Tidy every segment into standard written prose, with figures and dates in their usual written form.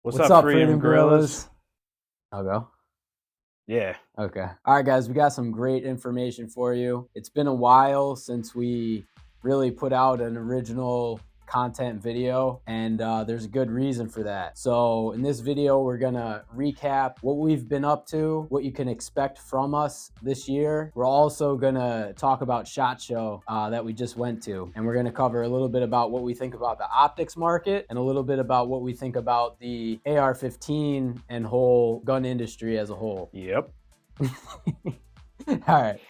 What's What's up, up, Freedom Freedom Gorillas? Gorillas? I'll go. Yeah, Okay. All right, guys, we got some great information for you. It's been a while since we really put out an original content video, and there's a good reason for that. So in this video, we're gonna recap what we've been up to, what you can expect from us this year. We're also gonna talk about SHOT Show that we just went to, and we're gonna cover a little bit about what we think about the optics market and a little bit about what we think about the AR-15 and whole gun industry as a whole. yep. All right.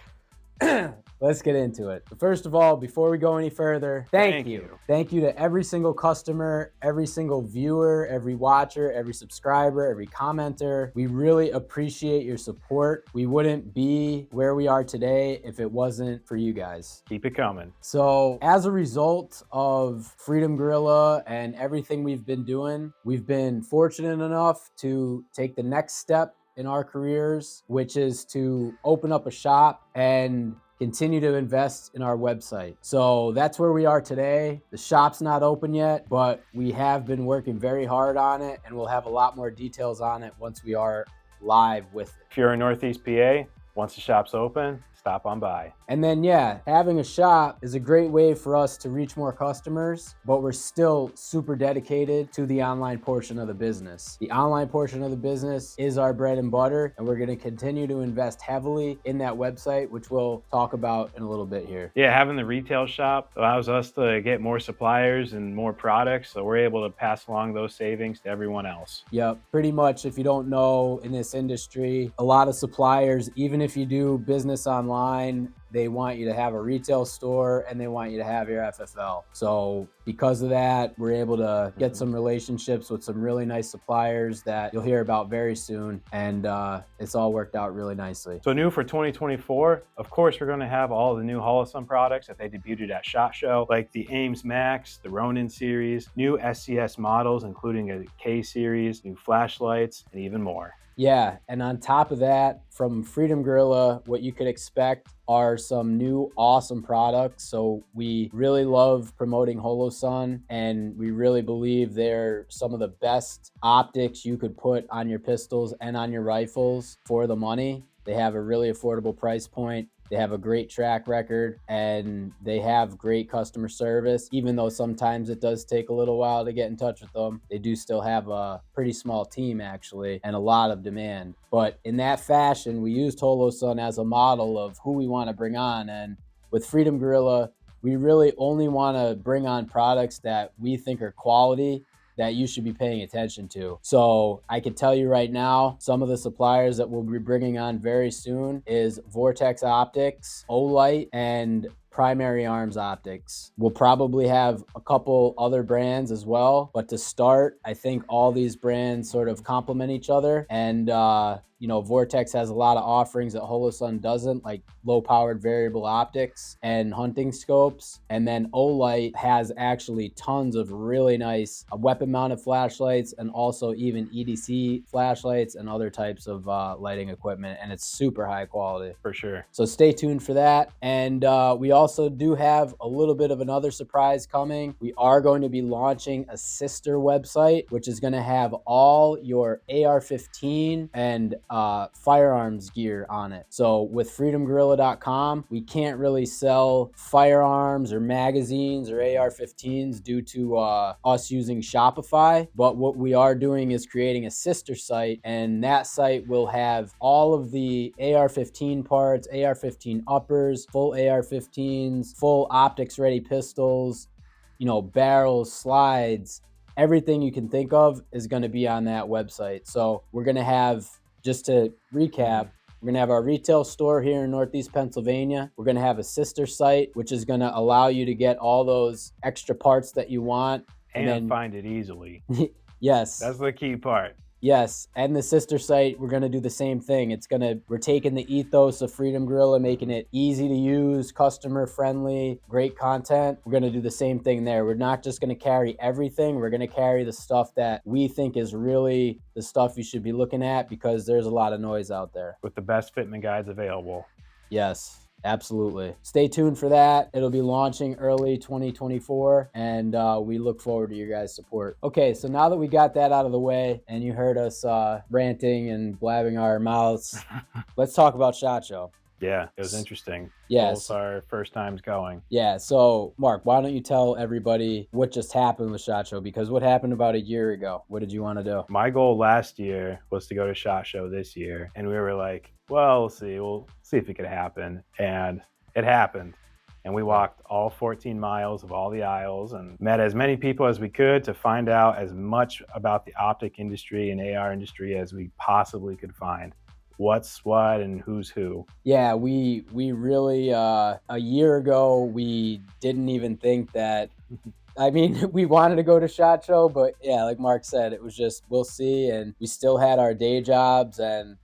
Let's get into it. But first of all, before we go any further, thank you. Thank you to every single customer, every single viewer, every watcher, every subscriber, every commenter. We really appreciate your support. We wouldn't be where we are today if it wasn't for you guys. Keep it coming. So as a result of Freedom Gorilla and everything we've been doing, we've been fortunate enough to take the next step in our careers, which is to open up a shop and continue to invest in our website. So that's where we are today. The shop's not open yet, but we have been working very hard on it, and we'll have a lot more details on it once we are live with it. If you're in Northeast PA, once the shop's open, stop on by. And then, yeah, having a shop is a great way for us to reach more customers, but we're still super dedicated to the online portion of the business. The online portion of the business is our bread and butter, and we're going to continue to invest heavily in that website, which we'll talk about in a little bit here. Yeah, having the retail shop allows us to get more suppliers and more products, so we're able to pass along those savings to everyone else. Yep, pretty much. If you don't know, in this industry, a lot of suppliers, even if you do business online, they want you to have a retail store and they want you to have your FFL. So because of that, we're able to get some relationships with some really nice suppliers that you'll hear about very soon. And it's all worked out really nicely. So new for 2024, of course, we're going to have all the new Holosun products that they debuted at SHOT Show, like the Ames Max, the Ronin series, new SCS models, including a K series, new flashlights, and even more. Yeah, and on top of that, from Freedom Gorilla, what you could expect are some new awesome products. So we really love promoting Holosun, and we really believe they're some of the best optics you could put on your pistols and on your rifles for the money. They have a really affordable price point. They have a great track record, and they have great customer service. Even though sometimes it does take a little while to get in touch with them, they do still have a pretty small team actually, and a lot of demand. But in that fashion, we used Holosun as a model of who we want to bring on. And with Freedom Gorilla, we really only want to bring on products that we think are quality, that you should be paying attention to. So I can tell you right now, some of the suppliers that we'll be bringing on very soon is Vortex Optics, Olight, and Primary Arms Optics. We'll probably have a couple other brands as well, but to start, I think all these brands sort of complement each other. And you know, Vortex has a lot of offerings that Holosun doesn't, like low-powered variable optics and hunting scopes. And then Olight has actually tons of really nice weapon-mounted flashlights, and also even EDC flashlights and other types of lighting equipment, and it's super high quality. For sure. So stay tuned for that. And we also do have a little bit of another surprise coming. We are going to be launching a sister website, which is going to have all your AR-15 and firearms gear on it. So with freedomgorilla.com, we can't really sell firearms or magazines or AR-15s due to us using Shopify. But what we are doing is creating a sister site, and that site will have all of the AR-15 parts, AR-15 uppers, full AR-15s, full optics ready pistols, you know, barrels, slides, everything you can think of is going to be on that website. So we're going to have, just to recap, we're going to have our retail store here in Northeast Pennsylvania. We're going to have a sister site, which is going to allow you to get all those extra parts that you want. And then find it easily. Yes. That's the key part. Yes, and the sister site, we're going to do the same thing. We're taking the ethos of Freedom Gorilla, making it easy to use, customer friendly, great content. We're going to do the same thing there. We're not just going to carry everything. We're going to carry the stuff that we think is really the stuff you should be looking at, because there's a lot of noise out there. With the best fitment guides available. Yes. Absolutely. Stay tuned for that. It'll be launching early 2024, and we look forward to your guys' support. Okay, so now that we got that out of the way and you heard us ranting and blabbing our mouths, let's talk about SHOT Show. Yeah, it was interesting. Yes. Both our first times going. Yeah, so Mark, why don't you tell everybody what just happened with SHOT Show? Because what happened about a year ago? What did you want to do? My goal last year was to go to SHOT Show this year, and we were like, well, we'll see if it could happen. And it happened. And we walked all 14 miles of all the aisles and met as many people as we could to find out as much about the optic industry and AR industry as we possibly could find. What's what and who's who. Yeah, we really a year ago we didn't even think that. I mean, we wanted to go to SHOT Show, but yeah, like Mark said, it was just we'll see, and we still had our day jobs, and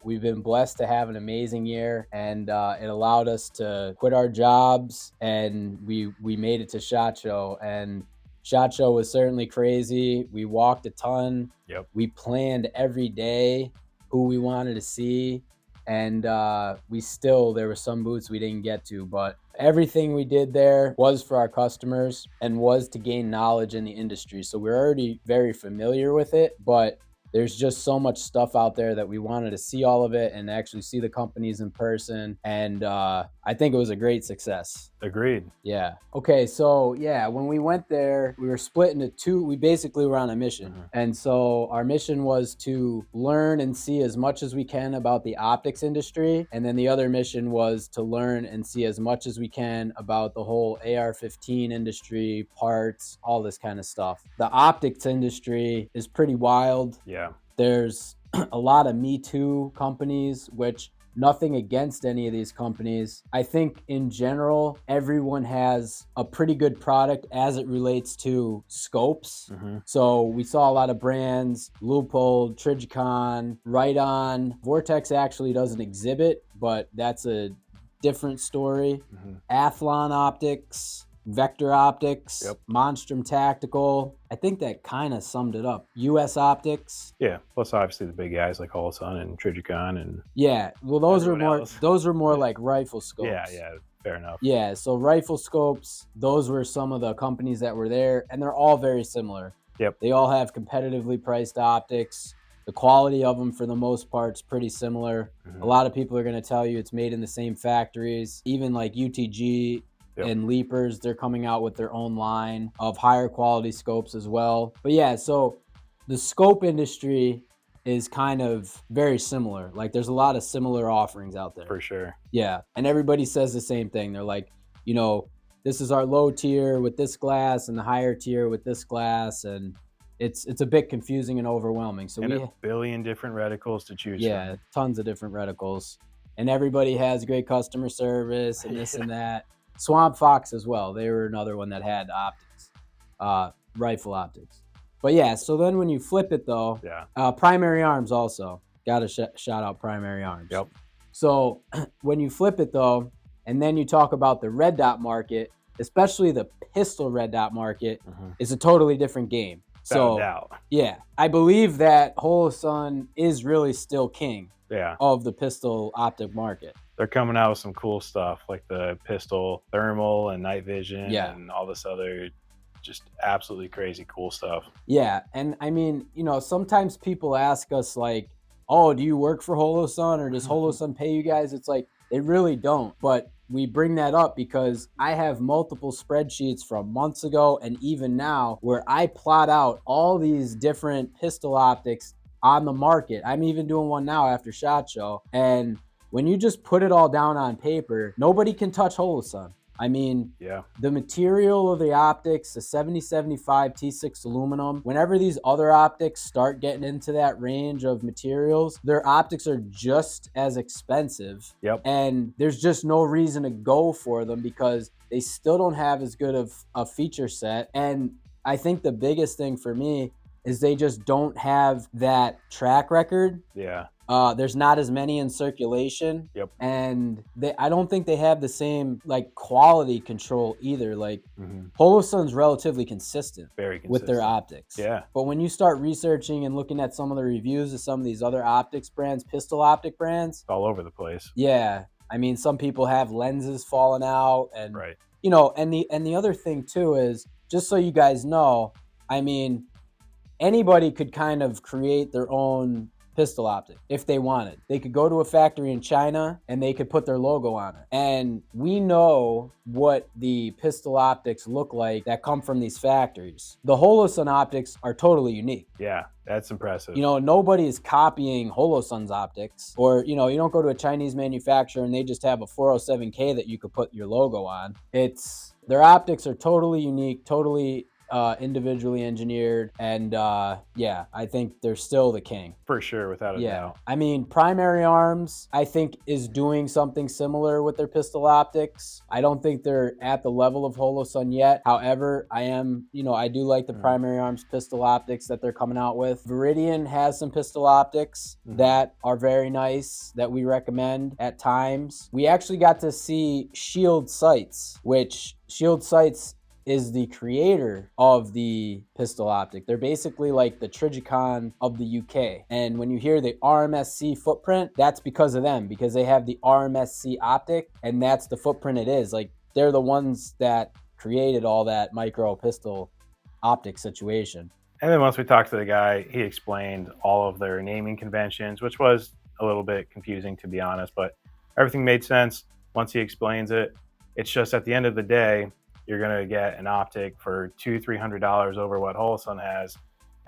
we've been blessed to have an amazing year, and it allowed us to quit our jobs, and we made it to SHOT Show, and SHOT Show was certainly crazy. We walked a ton. Yep. We planned every day who we wanted to see, and there were some booths we didn't get to, but everything we did there was for our customers and was to gain knowledge in the industry. So we're already very familiar with it, but there's just so much stuff out there that we wanted to see all of it and actually see the companies in person. And I think it was a great success. Agreed. Yeah. Okay. So yeah, when we went there, we were split into two. We basically were on a mission. And so our mission was to learn and see as much as we can about the optics industry. And then the other mission was to learn and see as much as we can about the whole AR-15 industry, parts, all this kind of stuff. The optics industry is pretty wild. Yeah. There's a lot of Me Too companies, which nothing against any of these companies. I think in general, everyone has a pretty good product as it relates to scopes. So we saw a lot of brands, Loophole, Trijicon, Right On. Vortex actually doesn't exhibit, but that's a different story. Athlon Optics, Vector Optics, Yep. Monstrum Tactical. I think that kind of summed it up. US Optics. Yeah. Plus, obviously, the big guys like Holosun and Trijicon and Yeah. Well, those were more Yeah. like rifle scopes. Yeah. Fair enough. Yeah. So rifle scopes, those were some of the companies that were there, and they're all very similar. Yep. They all have competitively priced optics. The quality of them, for the most part, is pretty similar. A lot of people are going to tell you it's made in the same factories. Even like UTG and Leapers, they're coming out with their own line of higher quality scopes as well. But yeah, so the scope industry is kind of very similar. Like there's a lot of similar offerings out there. For sure. Yeah. And everybody says the same thing. They're like, this is our low tier with this glass and the higher tier with this glass. And it's a bit confusing and overwhelming. So and we a billion different reticles to choose from. Tons of different reticles. And everybody has great customer service and this and that. Swamp Fox as well. They were another one that had optics, rifle optics. But yeah, so then when you flip it though, Primary Arms also. Got to shout out Primary Arms. Yep. So when you flip it though, and then you talk about the red dot market, especially the pistol red dot market, is a totally different game. Without a doubt. Yeah, I believe that Holosun is really still king of the pistol optic market. They're coming out with some cool stuff like the pistol thermal and night vision and all this other just absolutely crazy cool stuff. Yeah. And I mean, sometimes people ask us like, oh, do you work for Holosun or does Holosun pay you guys? It's like, they really don't. But we bring that up because I have multiple spreadsheets from months ago and even now where I plot out all these different pistol optics on the market. I'm even doing one now after SHOT Show. And when you just put it all down on paper, nobody can touch Holosun. I mean, the material of the optics, the 7075 T6 aluminum, whenever these other optics start getting into that range of materials, their optics are just as expensive. And there's just no reason to go for them because they still don't have as good of a feature set. And I think the biggest thing for me is they just don't have that track record. There's not as many in circulation. And I don't think they have the same like quality control either. Like Holosun's relatively consistent, with their optics. But when you start researching and looking at some of the reviews of some of these other optics brands, pistol optic brands, all over the place. I mean, some people have lenses falling out, and Right. and the other thing too is, just so you guys know, I mean, anybody could kind of create their own pistol optic if they wanted. They could go to a factory in China and they could put their logo on it. And we know what the pistol optics look like that come from these factories. The Holosun optics are totally unique. Yeah, that's impressive. Nobody is copying Holosun's optics, or you don't go to a Chinese manufacturer and they just have a 407K that you could put your logo on. Their optics are totally unique, totally individually engineered, and yeah, I think they're still the king. For sure, without a doubt. I mean, Primary Arms, I think, is doing something similar with their pistol optics. I don't think they're at the level of Holosun yet. However, I do like the Primary Arms pistol optics that they're coming out with. Viridian has some pistol optics that are very nice that we recommend at times. We actually got to see Shield Sights, which Shield Sights is the creator of the pistol optic. They're basically like the Trigicon of the UK. And when you hear the RMSC footprint, that's because of them, because they have the RMSC optic, and that's the footprint it is. Like, they're the ones that created all that micro pistol optic situation. And then once we talked to the guy, he explained all of their naming conventions, which was a little bit confusing, to be honest, but everything made sense once he explains it. It's just at the end of the day, you're going to get an optic for $200-300 over what Holosun has,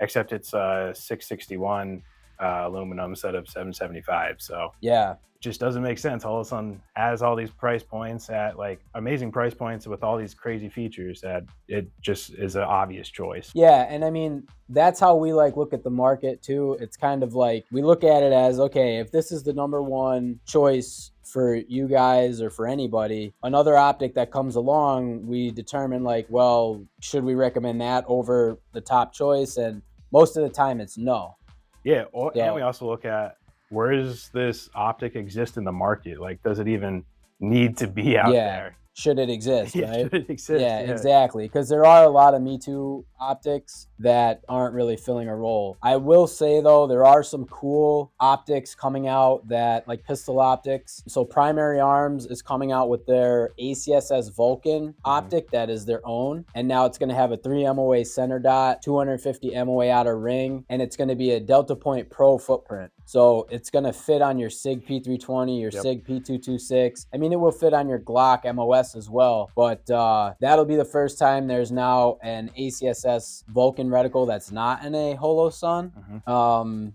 except it's 661 aluminum instead of 775. So yeah, it just doesn't make sense. Holosun has all these price points at like amazing price points with all these crazy features that it just is an obvious choice. Yeah, and I mean, that's how we look at the market too. It's kind of like we look at it as, okay, if this is the number one choice for you guys or for anybody, another optic that comes along, we determine well, should we recommend that over the top choice? And most of the time it's no. Yeah, and we also look at, where does this optic exist in the market? Like, does it even need to be out there? Should it exist, right? Should it exist? Yeah, exactly. Because there are a lot of Me Too optics that aren't really filling a role. I will say, though, there are some cool optics coming out that, like pistol optics. So Primary Arms is coming out with their ACSS Vulcan optic that is their own. And now it's going to have a 3 MOA center dot, 250 MOA outer ring, and it's going to be a Delta Point Pro footprint. So it's going to fit on your SIG P320, your SIG P226. I mean, it will fit on your Glock MOS as well. But that'll be the first time there's now an ACSS Vulcan reticle that's not in a Holosun.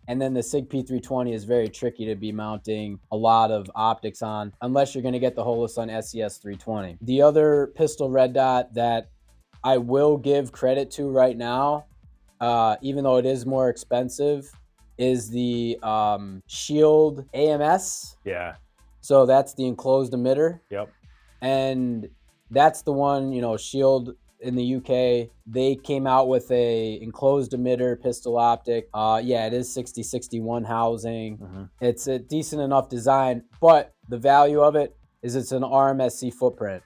And then the SIG P320 is very tricky to be mounting a lot of optics on, unless you're going to get the Holosun SES 320. The other pistol red dot that I will give credit to right now, even though it is more expensive, is the Shield AMS. Yeah. So that's the enclosed emitter. Yep. And that's the one, Shield in the UK, they came out with a enclosed emitter pistol optic. Yeah, it is 6061 housing. It's a decent enough design, but the value of it is it's an RMSC footprint.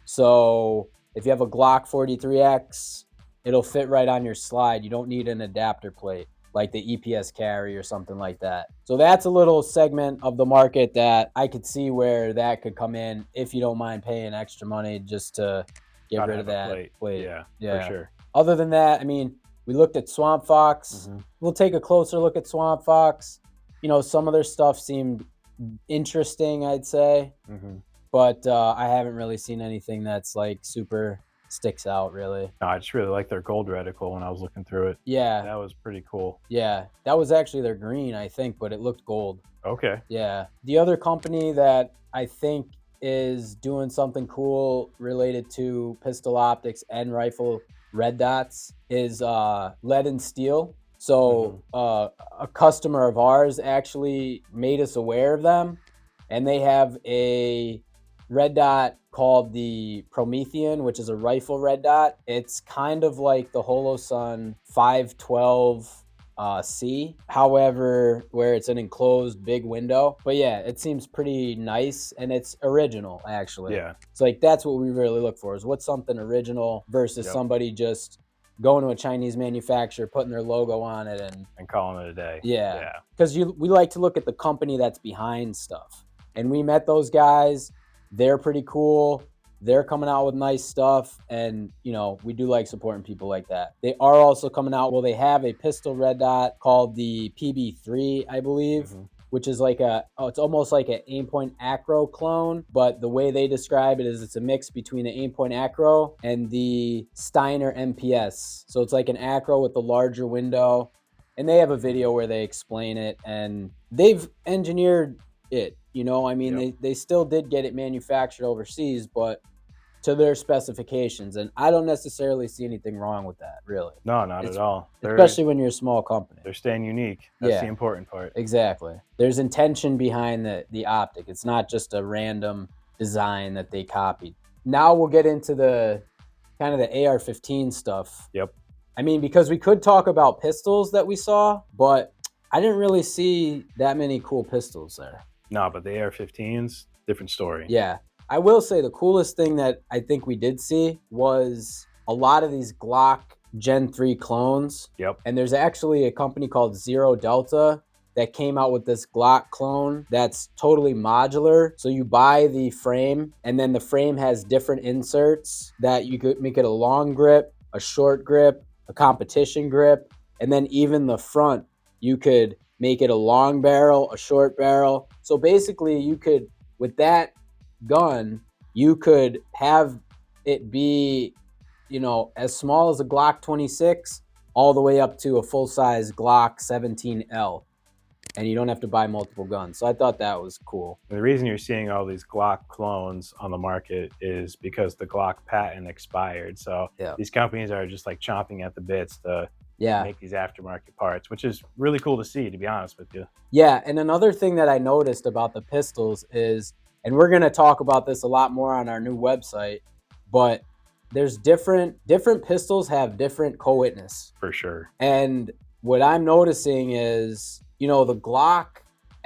So if you have a Glock 43X, it'll fit right on your slide. You don't need an adapter plate like the EPS carry or something like that. So that's a little segment of the market that I could see where that could come in, if you don't mind paying extra money just to get rid of that plate. Yeah, for sure. Other than that, I mean, we looked at Swamp Fox. We'll take a closer look at Swamp Fox. Some of their stuff seemed interesting, I'd say. But I haven't really seen anything that's super sticks out, really. No, I just really like their gold reticle when I was looking through it. Yeah. That was pretty cool. Yeah. That was actually their green, I think, but it looked gold. Okay. Yeah. The other company that I think is doing something cool related to pistol optics and rifle red dots is Lead and Steel. So a customer of ours actually made us aware of them, and they have a red dot called the Promethean, which is a rifle red dot. It's kind of like the Holosun 512 C, however, where it's an enclosed big window. But yeah, it seems pretty nice, and it's original, actually. Yeah. It's that's what we really look for, is what's something original versus somebody just going to a Chinese manufacturer, putting their logo on it and calling it a day. Yeah. Because we like to look at the company that's behind stuff. And we met those guys. They're pretty cool. They're coming out with nice stuff. And, you know, we do like supporting people like that. They are also coming out, well, they have a pistol red dot called the PB3, I believe. Mhm. Which is like it's almost like an Aimpoint Acro clone, but the way they describe it is it's a mix between the Aimpoint Acro and the Steiner MPS. So it's like an Acro with the larger window, and they have a video where they explain it, and they've engineered it. You know, I mean, Yep. they still did get it manufactured overseas, but to their specifications, and I don't necessarily see anything wrong with that, really. No, not at all. Especially when you're a small company. They're staying unique. That's the Yeah. important part. Exactly. There's intention behind the optic. It's not just a random design that they copied. Now we'll get into the kind of the AR-15 stuff. Yep. I mean, because we could talk about pistols that we saw, but I didn't really see that many cool pistols there. No, but the AR-15s, different story. Yeah. I will say the coolest thing that I think we did see was a lot of these Glock Gen 3 clones. Yep. And there's actually a company called Zero Delta that came out with this Glock clone that's totally modular. So you buy the frame, and then the frame has different inserts that you could make it a long grip, a short grip, a competition grip, and then even the front, you could make it a long barrel, a short barrel. So basically you could, with that gun, you could have it be, you know, as small as a Glock 26 all the way up to a full-size Glock 17L, and you don't have to buy multiple guns. So I thought that was cool. And the reason you're seeing all these Glock clones on the market is because the Glock patent expired. So these companies are just like chomping at the bits to make these aftermarket parts, which is really cool to see, to be honest with you. Yeah, and another thing that I noticed about the pistols is, and we're going to talk about this a lot more on our new website, but there's different pistols have different co-witness. For sure. And what I'm noticing is, you know, the Glock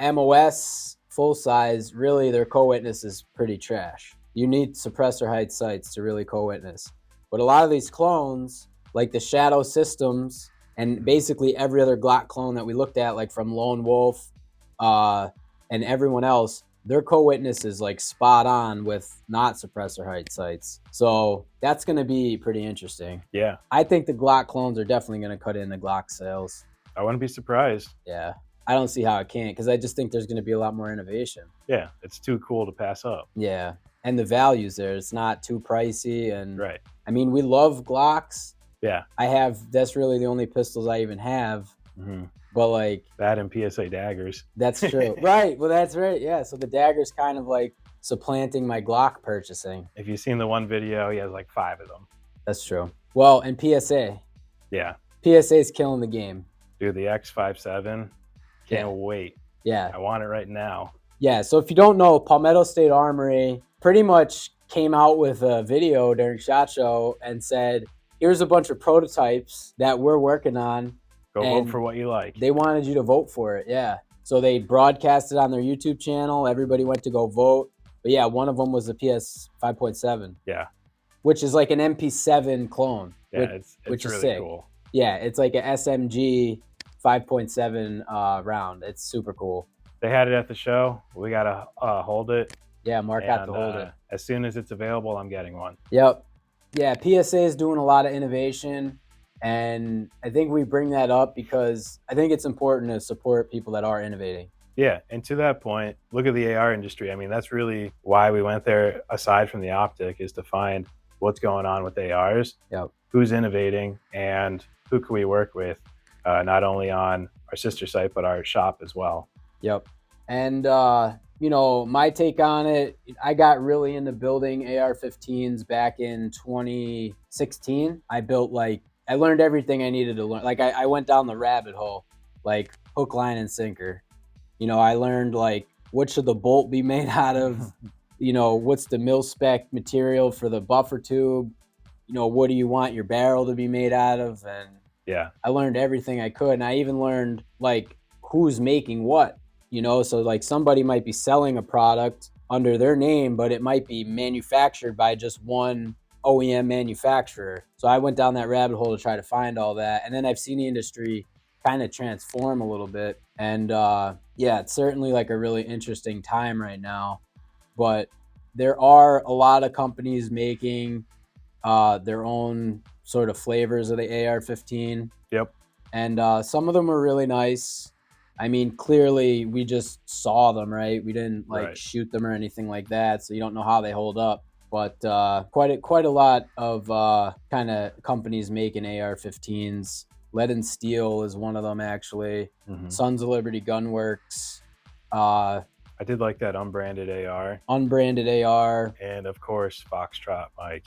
MOS full size, really their co-witness is pretty trash. You need suppressor height sights to really co-witness. But a lot of these clones, like the Shadow Systems and basically every other Glock clone that we looked at, like from Lone Wolf and everyone else, their co-witness is like spot on with not suppressor height sights. So that's going to be pretty interesting. Yeah. I think the Glock clones are definitely going to cut in the Glock sales. I wouldn't be surprised. Yeah. I don't see how it can't, because I just think there's going to be a lot more innovation. Yeah. It's too cool to pass up. Yeah. And the value's there. It's not too pricey. And right. I mean, we love Glocks. Yeah. That's really the only pistols I even have. Mm-hmm. But like that and PSA daggers. That's true. Right. Well, that's right. Yeah. So the dagger's kind of like supplanting my Glock purchasing. If you've seen the one video, he has like 5 of them. That's true. Well, and PSA. Yeah. PSA's killing the game. Dude, the X57. Can't wait. Yeah. I want it right now. Yeah. So if you don't know, Palmetto State Armory pretty much came out with a video during SHOT Show and said, here's a bunch of prototypes that we're working on. Go vote for what you like. They wanted you to vote for it, yeah. So they broadcasted on their YouTube channel. Everybody went to go vote. But yeah, one of them was the PS 5.7. Yeah. Which is like an MP7 clone. Yeah, which is really sick. Cool. Yeah, it's like a SMG 5.7 round. It's super cool. They had it at the show. We got to hold it. Yeah, Mark got to hold it. As soon as it's available, I'm getting one. Yep. Yeah, PSA is doing a lot of innovation. And I think we bring that up because I think it's important to support people that are innovating. Yeah, and to that point, look at the AR industry. I mean, that's really why we went there, aside from the optic, is to find what's going on with ARs, who's innovating, and who can we work with, not only on our sister site, but our shop as well. Yep. And, you know, my take on it, I got really into building AR-15s back in 2016. I learned everything I needed to learn. Like I went down the rabbit hole, like hook, line, and sinker. You know, I learned like what should the bolt be made out of? You know, what's the mil spec material for the buffer tube? You know, what do you want your barrel to be made out of? And yeah, I learned everything I could. And I even learned like who's making what, you know, so like somebody might be selling a product under their name, but it might be manufactured by just one OEM manufacturer. So I went down that rabbit hole to try to find all that. And then I've seen the industry kind of transform a little bit. And yeah, it's certainly like a really interesting time right now. But there are a lot of companies making their own sort of flavors of the AR-15. Yep. And some of them are really nice. I mean, clearly we just saw them, right? We didn't like Right. shoot them or anything like that, so you don't know how they hold up. But quite a lot of kind of companies making AR-15s. Lead and Steel is one of them, actually. Sons of Liberty Gunworks. I did like that unbranded AR. Unbranded AR. And of course, Foxtrot Mike.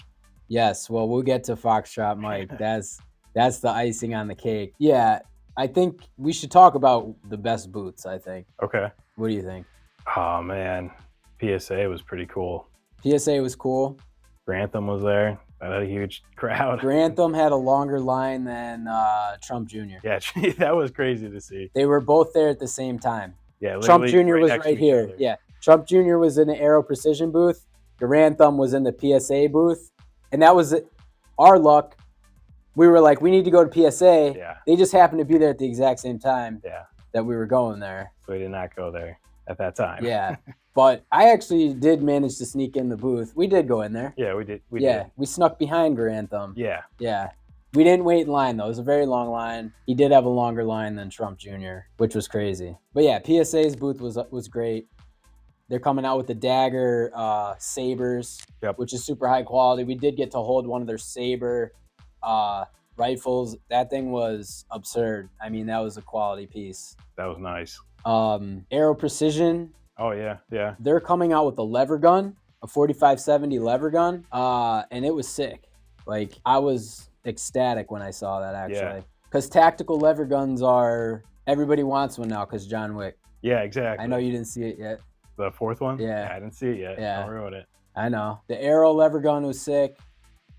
Yes, well, we'll get to Foxtrot Mike. That's the icing on the cake. Yeah, I think we should talk about the best boots, I think. Okay. What do you think? Oh, man. PSA was pretty cool. PSA was cool. Grantham was there. That had a huge crowd. Grantham had a longer line than Trump Jr. Yeah, that was crazy to see. They were both there at the same time. Yeah, Trump Jr. was right here. Yeah, Trump Jr. was in the Aero Precision booth. Grantham was in the PSA booth. And that was our luck. We were like, we need to go to PSA. Yeah. They just happened to be there at the exact same time Yeah. that we were going there. So we did not go there at that time. Yeah. But I actually did manage to sneak in the booth. We did go in there. Yeah, we did. We snuck behind Grantham. Yeah. Yeah. We didn't wait in line, though. It was a very long line. He did have a longer line than Trump Jr., which was crazy. But yeah, PSA's booth was great. They're coming out with the Dagger sabers, which is super high quality. We did get to hold one of their saber rifles. That thing was absurd. I mean, that was a quality piece. That was nice. Aero Precision. Oh, yeah, yeah. They're coming out with a lever gun, a 4570 lever gun, and it was sick. Like, I was ecstatic when I saw that, actually. Because tactical lever guns everybody wants one now because John Wick. Yeah, exactly. I know you didn't see it yet. The fourth one? Yeah. I didn't see it yet. Yeah. Don't ruin it. I know. The Aero lever gun was sick.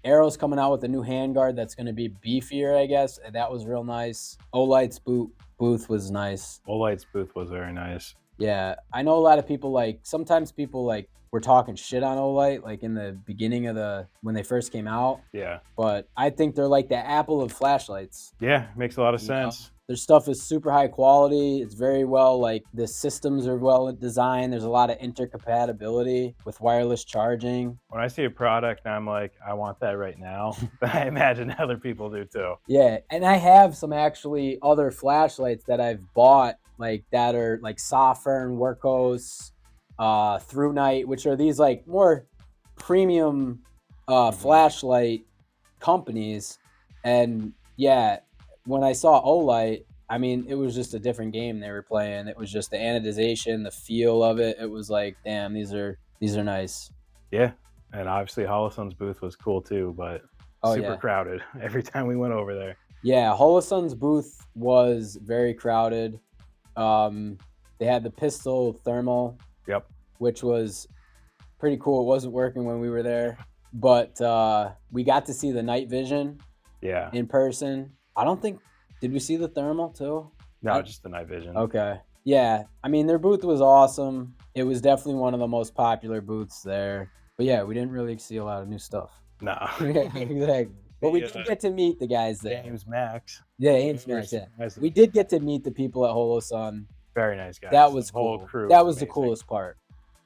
Aero's coming out with a new handguard that's going to be beefier, I guess. And that was real nice. Olight's booth was nice. Olight's booth was very nice. Yeah. I know a lot of people sometimes people were talking shit on Olight, like in the beginning of when they first came out. Yeah. But I think they're like the Apple of flashlights. Yeah, makes a lot of sense. Their stuff is super high quality. It's very well, the systems are well designed. There's a lot of intercompatibility with wireless charging. When I see a product and I'm like, I want that right now, I imagine other people do too. Yeah, and I have some actually other flashlights that I've bought, that are Sofern, Workhos, Through Night, which are these more premium flashlight companies. And yeah, when I saw Olight, I mean, it was just a different game they were playing. It was just the anodization, the feel of it. It was like, damn, these are nice. Yeah, and obviously Holosun's booth was cool too, but super crowded every time we went over there. Yeah, Holosun's booth was very crowded. They had the pistol thermal, which was pretty cool. It wasn't working when we were there, but we got to see the night vision in person. I don't think, did we see the thermal too? No, just the night vision. Okay. Yeah, I mean, their booth was awesome. It was definitely one of the most popular booths there. But yeah, we didn't really see a lot of new stuff. No. Yeah, exactly. But we did get to meet the guys there. Ames Max. Yeah, Ames Max, yeah. We did get to meet the people at Holosun. Very nice guys. That was cool. Whole crew that was the coolest part.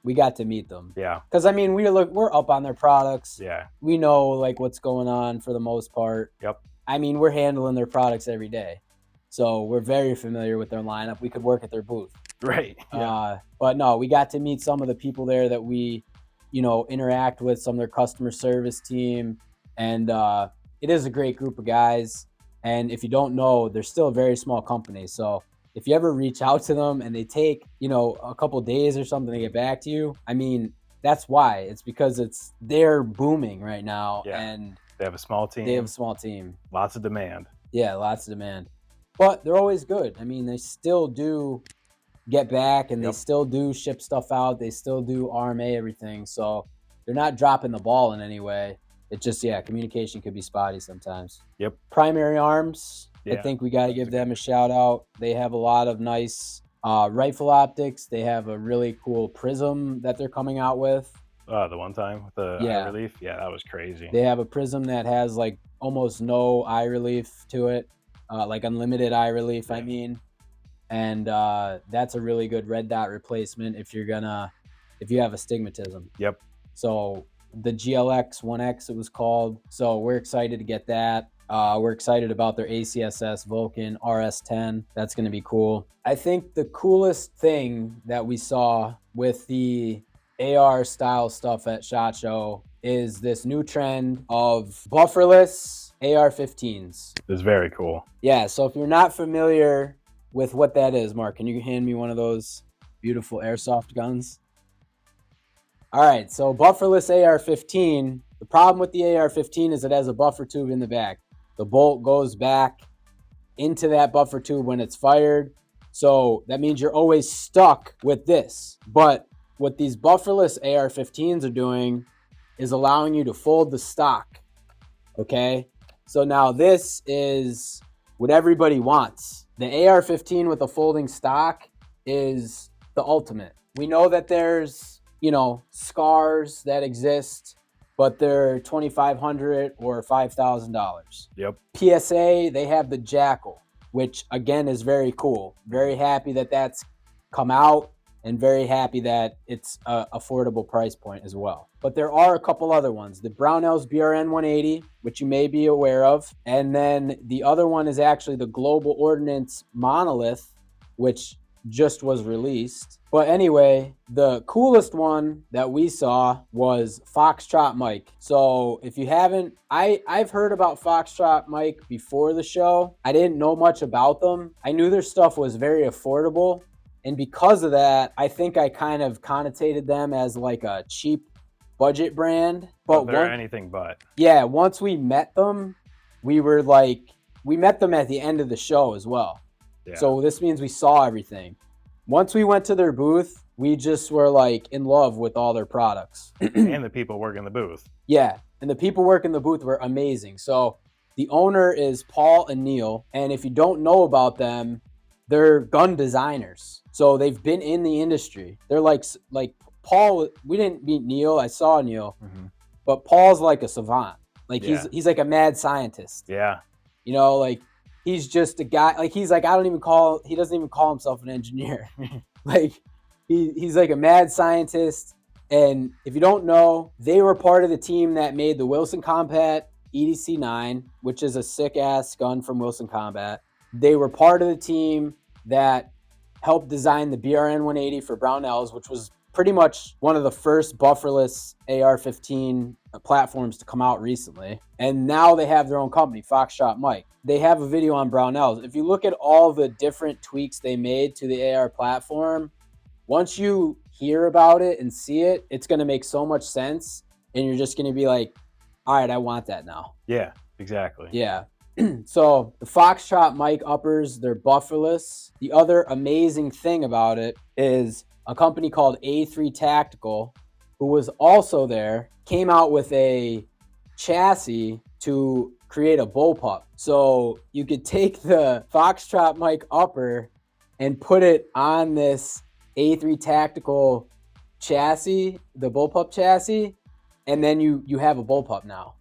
We got to meet them. Yeah. Because, I mean, we're up on their products. Yeah. We know, what's going on for the most part. Yep. I mean, we're handling their products every day. So we're very familiar with their lineup. We could work at their booth. Right. Yeah. But no, we got to meet some of the people there that we, interact with, some of their customer service team. And it is a great group of guys. And if you don't know, they're still a very small company. So if you ever reach out to them and they take, a couple days or something to get back to you, I mean, that's why. It's because they're booming right now. Yeah. And they have a small team. They have a small team. Lots of demand. Yeah, lots of demand. But they're always good. I mean, they still do get back and they still do ship stuff out. They still do RMA everything. So they're not dropping the ball in any way. It just, communication could be spotty sometimes. Yep. Primary Arms, I think we got to give them a shout out. They have a lot of nice rifle optics. They have a really cool prism that they're coming out with. The one time with the eye relief? Yeah, that was crazy. They have a prism that has almost no eye relief to it. like unlimited eye relief, I mean. And that's a really good red dot replacement if you have astigmatism. Yep. So the GLX 1X, it was called. So we're excited to get that. We're excited about their ACSS Vulcan RS10. That's going to be cool. I think the coolest thing that we saw with the AR style stuff at SHOT Show is this new trend of bufferless AR-15s. It's very cool. Yeah, so if you're not familiar with what that is, Mark, can you hand me one of those beautiful airsoft guns? All right, so bufferless AR-15. The problem with the AR-15 is it has a buffer tube in the back. The bolt goes back into that buffer tube when it's fired. So that means you're always stuck with this. But what these bufferless AR-15s are doing is allowing you to fold the stock. Okay? So now this is what everybody wants. The AR-15 with a folding stock is the ultimate. We know that there's, scars that exist, but they're $2,500 or $5,000. Yep. PSA, they have the Jackal, which again is very cool. Very happy that that's come out, and very happy that it's an affordable price point as well. But there are a couple other ones. The Brownells BRN 180, which you may be aware of. And then the other one is actually the Global Ordnance Monolith, which just was released. But anyway, the coolest one that we saw was Foxtrot Mike. So if you haven't, I've heard about Foxtrot Mike before the show. I didn't know much about them. I knew their stuff was very affordable. And because of that, I think I kind of connotated them as like a cheap budget brand. But they're anything but. Yeah, once we met them, we met them at the end of the show as well. Yeah. So this means we saw everything. Once we went to their booth, we just were like in love with all their products. And the people working the booth. Yeah, and the people working the booth were amazing. So the owner is Paul and Neil, and if you don't know about them, they're gun designers. So they've been in the industry. They're like Paul. We didn't meet Neil. I saw Neil, but Paul's like a savant. Like he's like a mad scientist. Yeah. Like he's just a guy. Like he doesn't even call himself an engineer. Like he's like a mad scientist. And if you don't know, they were part of the team that made the Wilson Combat EDC-9, which is a sick ass gun from Wilson Combat. They were part of the team that helped design the BRN 180 for Brownells, which was pretty much one of the first bufferless AR-15 platforms to come out recently. And now they have their own company, Foxtrot Mike. They have a video on Brownells. If you look at all the different tweaks they made to the AR platform, once you hear about it and see it, it's going to make so much sense. And you're just going to be like, all right, I want that now. Yeah, exactly. Yeah. So the Foxtrot Mike uppers, they're bufferless. The other amazing thing about it is a company called A3 Tactical, who was also there, came out with a chassis to create a bullpup. So you could take the Foxtrot Mike upper and put it on this A3 Tactical chassis, the bullpup chassis, and then you have a bullpup now.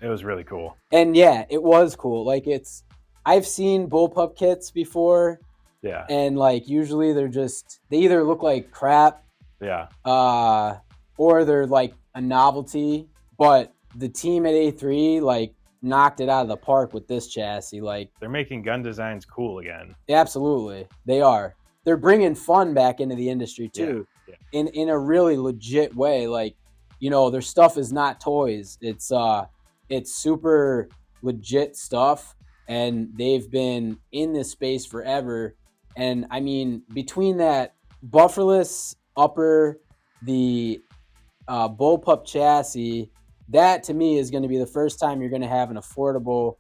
It was really cool. And yeah, it was cool. Like I've seen bullpup kits before. Yeah. And like usually they either look like crap. Yeah. Or they're like a novelty. But the team at A3 like knocked it out of the park with this chassis. Like they're making gun designs cool again. Absolutely. They are. They're bringing fun back into the industry too. Yeah. In a really legit way. Like, their stuff is not toys. It's super legit stuff, and they've been in this space forever. And I mean, between that bufferless upper, the bullpup chassis, that to me is going to be the first time you're going to have an affordable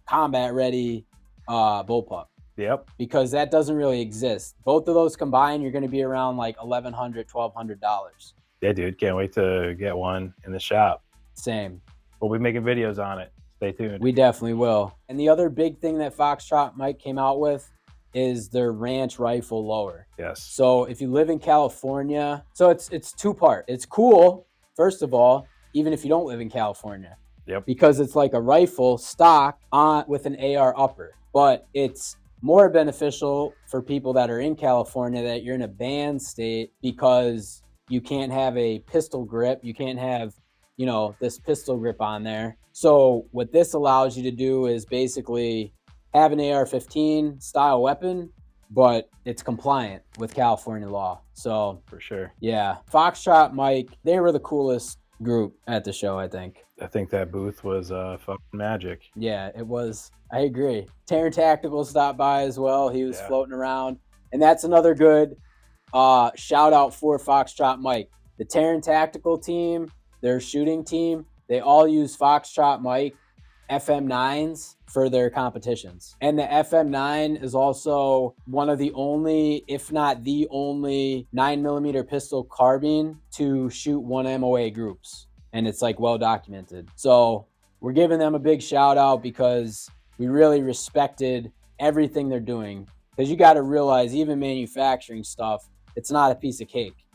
combat ready bullpup. Yep. Because that doesn't really exist. Both of those combined, you're going to be around like $1,100, $1,200. Yeah, dude. Can't wait to get one in the shop. Same. We'll be making videos on it. Stay tuned. We definitely will. And the other big thing that Foxtrot Mike came out with is their ranch rifle lower. Yes. So if you live in California, so it's two-part. It's cool, first of all, even if you don't live in California. Yep. because it's like a rifle stock on with an AR upper. But it's more beneficial for people that are in California that you're in a banned state because you can't have a pistol grip. You can't have, this pistol grip on there. So what this allows you to do is basically have an AR-15 style weapon, but it's compliant with California law. So For sure. yeah, Foxtrot Mike, they were the coolest group at the show, I think. I think that booth was fucking magic. Yeah, it was. I agree. Terran Tactical stopped by as well. He was Yeah. floating around. And that's another good shout out for Foxtrot Mike. The Terran Tactical team, their shooting team, they all use Foxtrot Mike FM9s for their competitions. And the FM9 is also one of the only, if not the only, 9mm pistol carbine to shoot 1 MOA groups. And it's like well documented. So we're giving them a big shout out because we really respected everything they're doing. Because you got to realize, even manufacturing stuff, it's not a piece of cake.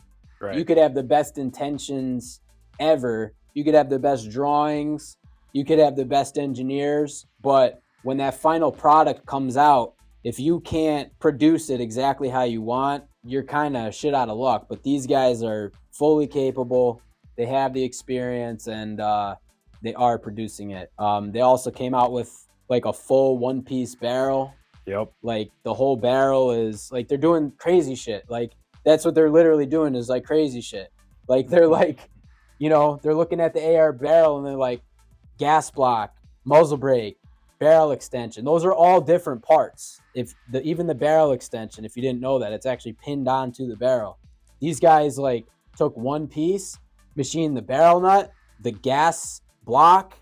Right. You could have the best intentions ever. You could have the best drawings. You could have the best engineers. But when that final product comes out, if you can't produce it exactly how you want, you're kind of shit out of luck. But these guys are fully capable. They have the experience, and they are producing it. They also came out with like a full one-piece barrel. Yep. Like the whole barrel is like, they're doing crazy shit. Like that's what they're literally doing, is like crazy shit. Like they're like, they're looking at the AR barrel and they're like, gas block, muzzle brake, barrel extension. Those are all different parts. Even the barrel extension, if you didn't know that, it's actually pinned onto the barrel. These guys like took one piece, machined the barrel nut, the gas block,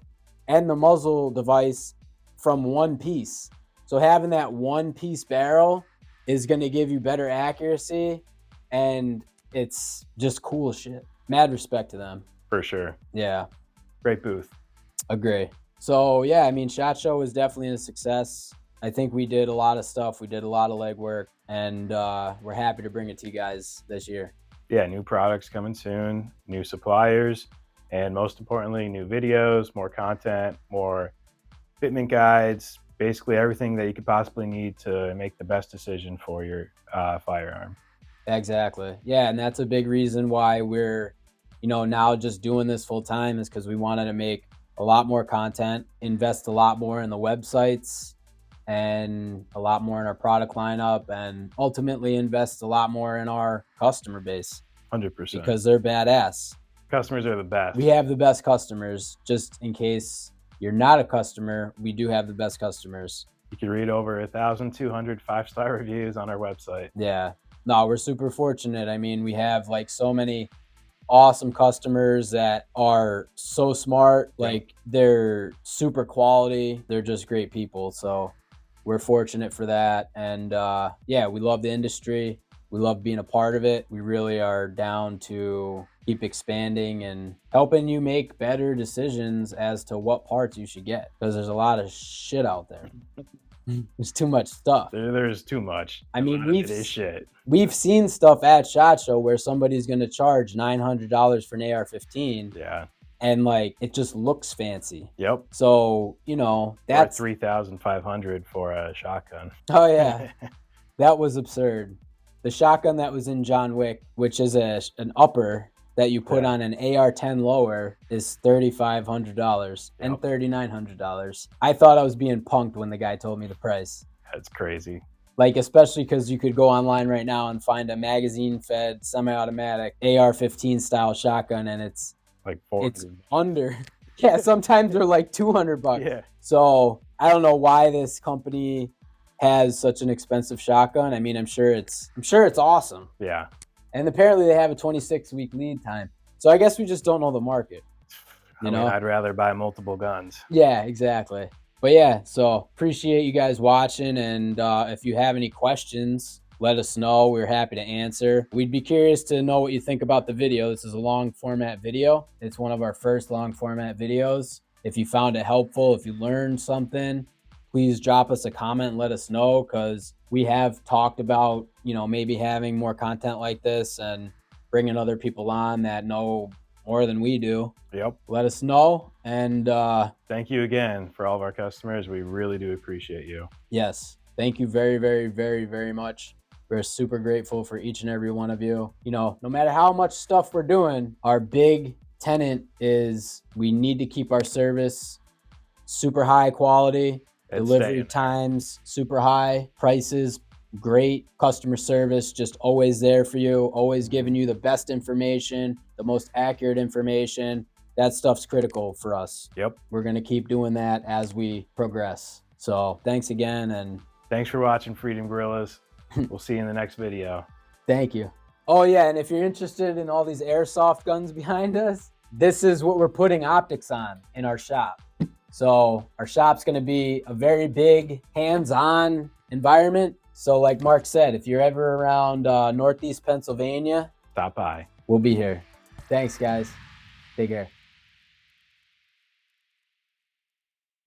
and the muzzle device from one piece. So having that one piece barrel is going to give you better accuracy, and it's just cool shit. Mad respect to them. For sure. Yeah. Great booth. Agree. So yeah, I mean, SHOT Show was definitely a success. I think we did a lot of stuff. We did a lot of legwork, and we're happy to bring it to you guys this year. Yeah, new products coming soon, new suppliers, and most importantly, new videos, more content, more fitment guides, basically everything that you could possibly need to make the best decision for your firearm. Exactly. Yeah, and that's a big reason why we're, now just doing this full time, is because we wanted to make a lot more content, invest a lot more in the websites, and a lot more in our product lineup, and ultimately invest a lot more in our customer base. 100%. Because they're badass. Customers are the best. We have the best customers. Just in case you're not a customer, we do have the best customers. You can read over 1,200 5-star reviews on our website. Yeah. No, we're super fortunate. I mean, we have like so many awesome customers that are so smart. Like they're super quality. They're just great people. So we're fortunate for that. And yeah, we love the industry. We love being a part of it. We really are down to keep expanding and helping you make better decisions as to what parts you should get, because there's a lot of shit out there. There's too much stuff. There's too much. I mean, we've seen stuff at SHOT Show where somebody's going to charge $900 for an AR-15. Yeah. And like, it just looks fancy. Yep. So, that's $3,500 for a shotgun. Oh yeah. That was absurd. The shotgun that was in John Wick, which is an upper that you put on an AR-10 lower, is $3,500 and $3,900. I thought I was being punked when the guy told me the price. That's crazy. Like, especially because you could go online right now and find a magazine-fed, semi-automatic AR-15 style shotgun, and it's like $400. It's under. Yeah, sometimes they're like $200. Yeah. So I don't know why this company has such an expensive shotgun. I mean, I'm sure it's awesome. Yeah. And apparently they have a 26-week lead time. So I guess we just don't know the market. I mean, I'd rather buy multiple guns. Yeah, exactly. But yeah, so appreciate you guys watching. And if you have any questions, let us know. We're happy to answer. We'd be curious to know what you think about the video. This is a long format video. It's one of our first long format videos. If you found it helpful, if you learned something, please drop us a comment and let us know, because we have talked about, maybe having more content like this and bringing other people on that know more than we do, Yep. let us know. And thank you again for all of our customers. We really do appreciate you. Yes, thank you very, very, very, very much. We're super grateful for each and every one of you. You know, no matter how much stuff we're doing, our big tenet is we need to keep our service super high quality, delivery times super high, prices great, customer service just always there for you, always giving you the best information, the most accurate information. That stuff's critical for us. Yep. We're going to keep doing that as we progress. So thanks again. And thanks for watching Freedom Gorillas. We'll see you in the next video. Thank you. Oh yeah, and if you're interested in all these airsoft guns behind us, this is what we're putting optics on in our shop. So our shop's going to be a very big hands-on environment. So like Mark said, if you're ever around Northeast Pennsylvania, stop by. We'll be here. Thanks, guys. Take care.